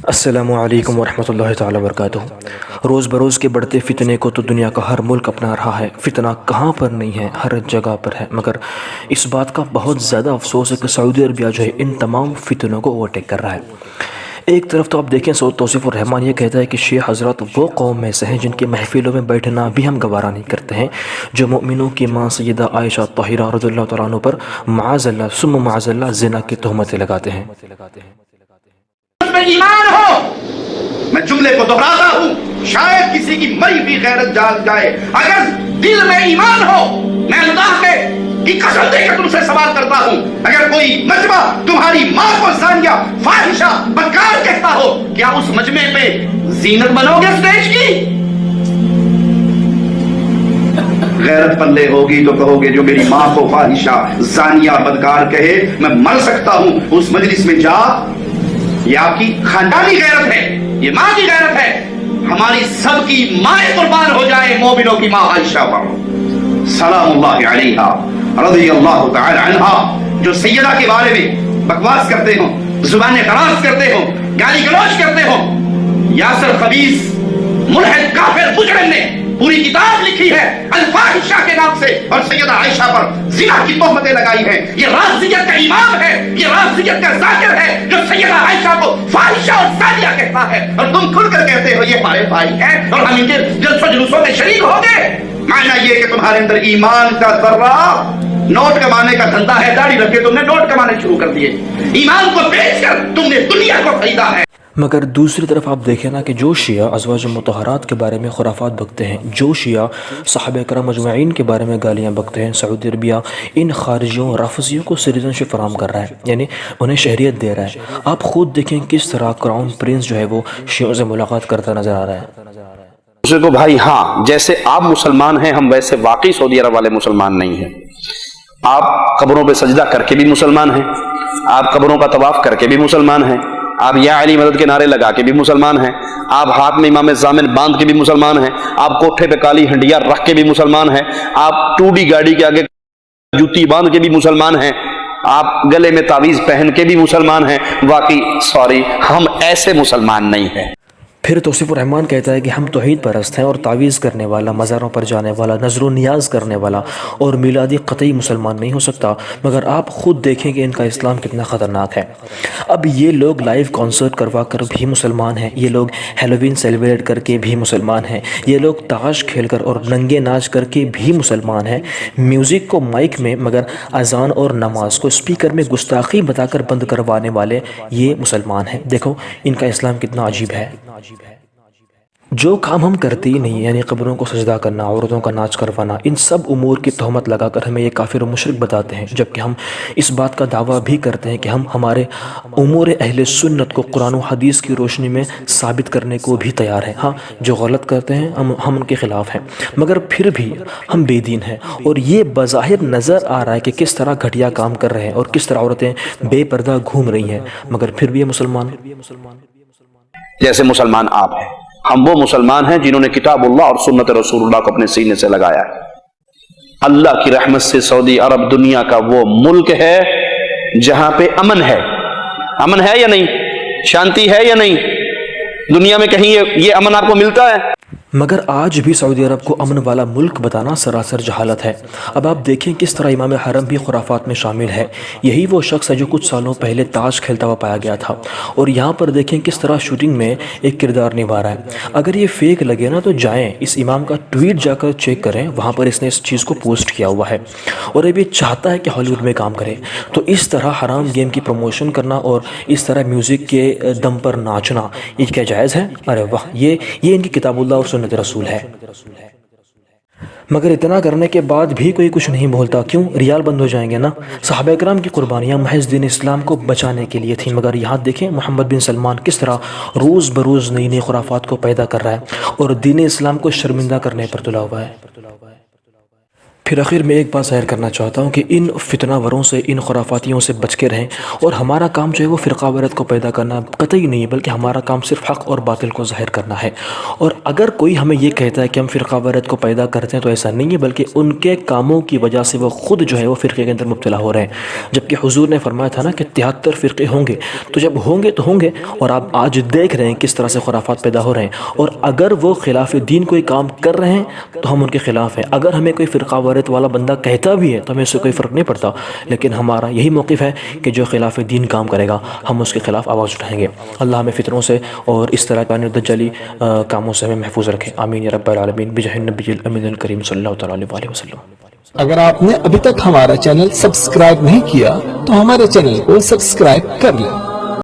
السلام علیکم ورحمۃ اللہ تعالی وبرکاتہ۔ روز بروز کے بڑھتے فتنے کو تو دنیا کا ہر ملک اپنا رہا ہے۔ فتنہ کہاں پر نہیں ہے، ہر جگہ پر ہے، مگر اس بات کا بہت زیادہ افسوس ہے کہ سعودی عربیہ جو ہے ان تمام فتنوں کو اوورٹیک کر رہا ہے۔ ایک طرف تو آپ دیکھیں توصیف الرحمان یہ کہتا ہے کہ شیعہ حضرات وہ قوم میں سے ہیں جن کے محفلوں میں بیٹھنا بھی ہم گوارا نہیں کرتے ہیں، جو مومنوں کی ماں سیدہ عائشہ طاہرہ رضی اللہ تعالیٰ عنہ پر معاذ اللہ ثم معاذ اللہ زنا کی تہمتیں لگاتے ہیں۔ میں ایمان ہو، میں جملے کو دہراتا ہوں، شاید کسی کی مری بھی غیرت جاگ جائے۔ اگر دل میں ایمان ہو، میں اللہ کی قسم دے کے تم سے سوال کرتا ہوں، اگر کوئی مجمع تمہاری ماں کو زانیہ فاحشہ بدکار کہتا ہو، کیا اس مجمع پہ زینت بنو گے اسٹیج کی؟ غیرت پلے ہوگی تو کہو گے جو میری ماں کو فاحشہ زانیہ بدکار کہے میں مر سکتا ہوں اس مجلس میں جا۔ یہ آپ کی خاندانی غیرت ہے، یہ ماں کی غیرت ہے۔ ہماری سب کی مائیں قربان ہو جائے مومنوں کی ماں عائشہ پر سلام اللہ علیہا رضی اللہ تعالی عنہا، جو سیدہ کے بارے میں بکواس کرتے ہو، زبانیں دراز کرتے ہو، گالی گلوچ کرتے ہو۔ یاسر خبیث ملحد کافر مجرم نے پوری کتاب لکھی ہے الفاحشہ کے نام سے، اور سیدہ عائشہ پر زنا کی تہمتیں لگائی ہیں۔ یہ رافضیت کا امام ہے، یہ رافضیت کا ذاکر ہے جو سیدہ عائشہ کو فاحشہ اور زانیہ کہتا ہے، اور تم کھل کر کہتے ہو یہ ہمارے بھائی ہیں اور ہم ان کے جلسوں جلوسوں میں شریک ہو گئے۔ معنی یہ کہ تمہارے اندر ایمان کا ذرہ، نوٹ کمانے کا دھندا ہے، داڑھی رکھ کے تم نے نوٹ کمانے شروع کر دیے، ایمان کو بیچ کر تم نے دنیا کو خریدا ہے۔ مگر دوسری طرف آپ دیکھیں نا کہ جو شیعہ ازواج مطہرات کے بارے میں خرافات بکتے ہیں، جو شیعہ صحابہ کرام اجمعین کے بارے میں گالیاں بکتے ہیں، سعودی عربیہ ان خارجیوں رافضیوں کو سٹیزن شپ فراہم کر رہا ہے، یعنی انہیں شہریت دے رہا ہے۔ آپ خود دیکھیں کس طرح کراؤن پرنس جو ہے وہ شیعوں سے ملاقات کرتا نظر آ رہا ہے۔ اسے تو بھائی ہاں، جیسے آپ مسلمان ہیں ہم ویسے واقعی سعودی عرب والے مسلمان نہیں ہیں۔ آپ قبروں پہ سجدہ کر کے بھی مسلمان ہیں، آپ قبروں کا طواف کر کے بھی مسلمان ہیں، آپ یا علی مدد کے نعرے لگا کے بھی مسلمان ہیں، آپ ہاتھ میں امام زامن باندھ کے بھی مسلمان ہیں، آپ کوٹھے پہ کالی ہنڈیا رکھ کے بھی مسلمان ہیں، آپ ٹوڈی گاڑی کے آگے جوتی باندھ کے بھی مسلمان ہیں، آپ گلے میں تعویذ پہن کے بھی مسلمان ہیں۔ واقعی سوری، ہم ایسے مسلمان نہیں ہیں۔ پھر توصیف الرحمان کہتا ہے کہ ہم توحید پرست ہیں اور تعویذ کرنے والا، مزاروں پر جانے والا، نظر و نیاز کرنے والا اور میلادی قطعی مسلمان نہیں ہو سکتا، مگر آپ خود دیکھیں کہ ان کا اسلام کتنا خطرناک ہے۔ اب یہ لوگ لائیو کانسرٹ کروا کر بھی مسلمان ہیں، یہ لوگ ہیلووین سیلیبریٹ کر کے بھی مسلمان ہیں، یہ لوگ تاش کھیل کر اور ننگے ناچ کر کے بھی مسلمان ہیں، میوزک کو مائک میں مگر اذان اور نماز کو اسپیکر میں گستاخی بتا کر بند کروانے والے یہ مسلمان ہیں۔ دیکھو ان کا اسلام کتنا عجیب ہے۔ جو کام ہم کرتے ہی نہیں، یعنی قبروں کو سجدہ کرنا، عورتوں کا ناچ کروانا، ان سب امور کی تہمت لگا کر ہمیں یہ کافر و مشرک بتاتے ہیں، جبکہ ہم اس بات کا دعویٰ بھی کرتے ہیں کہ ہم ہمارے امور اہل سنت کو قرآن و حدیث کی روشنی میں ثابت کرنے کو بھی تیار ہیں۔ ہاں، جو غلط کرتے ہیں ہم ان کے خلاف ہیں، مگر پھر بھی ہم بے دین ہیں، اور یہ بظاہر نظر آ رہا ہے کہ کس طرح گھٹیا کام کر رہے ہیں اور کس طرح عورتیں بے پردہ گھوم رہی ہیں، مگر پھر بھی یہ مسلمان جیسے مسلمان آپ ہیں، ہم وہ مسلمان ہیں جنہوں نے کتاب اللہ اور سنت رسول اللہ کو اپنے سینے سے لگایا ہے۔ اللہ کی رحمت سے سعودی عرب دنیا کا وہ ملک ہے جہاں پہ امن ہے۔ امن ہے یا نہیں؟ شانتی ہے یا نہیں؟ دنیا میں کہیں یہ امن آپ کو ملتا ہے؟ مگر آج بھی سعودی عرب کو امن والا ملک بتانا سراسر جہالت ہے۔ اب آپ دیکھیں کس طرح امام حرم بھی خرافات میں شامل ہے۔ یہی وہ شخص ہے جو کچھ سالوں پہلے تاش کھیلتا ہوا پایا گیا تھا، اور یہاں پر دیکھیں کس طرح شوٹنگ میں ایک کردار نبھا رہا ہے۔ اگر یہ فیک لگے نا تو جائیں اس امام کا ٹویٹ جا کر چیک کریں، وہاں پر اس نے اس چیز کو پوسٹ کیا ہوا ہے، اور اب یہ چاہتا ہے کہ ہالی ووڈ میں کام کرے۔ تو اس طرح حرام گیم کی پروموشن کرنا اور اس طرح میوزک کے دم پر ناچنا، یہ کیا جائز ہے؟ ارے واہ، یہ ان کی کتاب اللہ اور سنت رسول ہے۔ مگر اتنا کرنے کے بعد بھی کوئی کچھ نہیں بولتا، کیوں؟ ریال بند ہو جائیں گے نا۔ صحابہ کرام کی قربانیاں محض دین اسلام کو بچانے کے لیے تھیں، مگر یہاں دیکھیں محمد بن سلمان کس طرح روز بروز نئی نئی خرافات کو پیدا کر رہا ہے اور دین اسلام کو شرمندہ کرنے پر تلا ہوا ہے۔ پھر آخر میں ایک بات ظاہر کرنا چاہتا ہوں کہ ان فتنہ وروں سے، ان خرافاتیوں سے بچ کے رہیں، اور ہمارا کام جو ہے وہ فرقہ واریت کو پیدا کرنا قطعی نہیں ہے، بلکہ ہمارا کام صرف حق اور باطل کو ظاہر کرنا ہے۔ اور اگر کوئی ہمیں یہ کہتا ہے کہ ہم فرقہ واریت کو پیدا کرتے ہیں تو ایسا نہیں ہے، بلکہ ان کے کاموں کی وجہ سے وہ خود جو ہے وہ فرقے کے اندر مبتلا ہو رہے ہیں۔ جبکہ حضور نے فرمایا تھا نا کہ 73 فرقے ہوں گے، تو جب ہوں گے تو ہوں گے، اور آپ آج دیکھ رہے ہیں کس طرح سے خرافات پیدا ہو رہے ہیں، اور اگر وہ خلاف دین کوئی کام کر رہے ہیں تو ہم ان کے خلاف ہیں۔ اگر ہمیں کوئی فرقہ واریت والا بندہ کہتا بھی ہے تو ہمیں اس سے کوئی فرق نہیں پڑتا، لیکن ہمارا یہی موقف ہے کہ جو خلاف دین کام کرے گا ہم اس کے خلاف آواز اٹھائیں گے۔ اللہ ہمیں فتنوں سے اور اس طرح کا دجالی کاموں سے ہمیں محفوظ رکھے، آمین یا رب العالمین، بجاہ النبی الامین الکریم صلی اللہ تعالی علیہ وسلم۔ اگر آپ نے ابھی تک ہمارا چینل سبسکرائب نہیں کیا تو ہمارے چینل کو سبسکرائب کر لیں